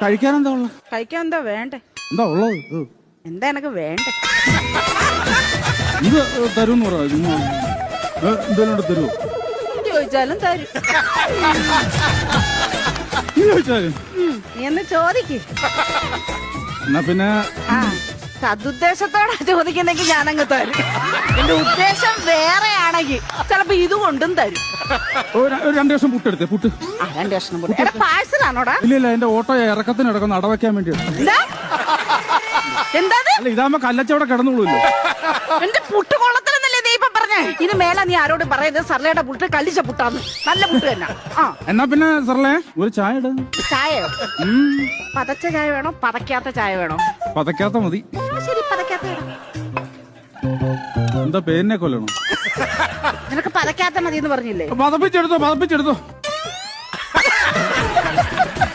കഴിക്കാൻ എന്താ ഉള്ളത്? കഴിക്കാൻ എന്താ വേണ്ടേ? എന്താ ഉള്ളത്? എന്താ എനക്ക് വേണ്ടേ? ഇത് തരുമെന്ന് പറയാ. എന്തെങ്കിലും തരുമോ? ചോദിച്ചാലും തരും. ചോദിച്ചാലും നീ എന്ന് ചോദിക്ക്. എന്നാ പിന്നെ ആ സതുദ്ദേശത്തോടെ ചോദിക്കുന്നെങ്കിൽ ഞാനങ്ങ് തരും. എന്റെ ഉദ്ദേശം വേറെയാണെങ്കിൽ ചിലപ്പോ ഇത് കൊണ്ടും തരും. ഒരു 2 കഷ്ണം പുട്ടെടുത്തേ. പുട്ട് 2 കഷ്ണം പുട്ട്. എടാ പാഴ്സലാണോടാ? ഇല്ല എന്റെ ഓട്ടോ ഇറക്കത്തിന് ഇടക്കുന്ന അടവയ്ക്കാൻ വേണ്ടി. എന്താ അല്ല ഇതാകുമ്പോ കല്ലച്ചവിടെ കിടന്നുള്ളൂല്ലോ. എന്റെ പുട്ട് കൊള്ളത്തിലെന്നല്ലേ നീ ഇപ്പൊ പറഞ്ഞേ? ഇനി മേലെ നീ ആരോട് പറയരുത് സർലയുടെ പുട്ട് കല്ലിച്ച പുട്ടാന്ന്. നല്ല പുട്ട് തന്നെ. ആ എന്നാ പിന്നെ സർലേ ഒരു ചായ ഇട. ചായയോ? പതച്ച ചായ വേണോ പതക്കാത്ത ചായ വേണോ? പതക്കാത്ത മതി. ശരി പതക്കാത്ത ഇടാം. എന്താ പേരിനെ കൊല്ലണോ? നിനക്ക് പതക്കാത്ത മതി എന്ന് പറഞ്ഞില്ലേ? പതപ്പിച്ചെടുത്തോ.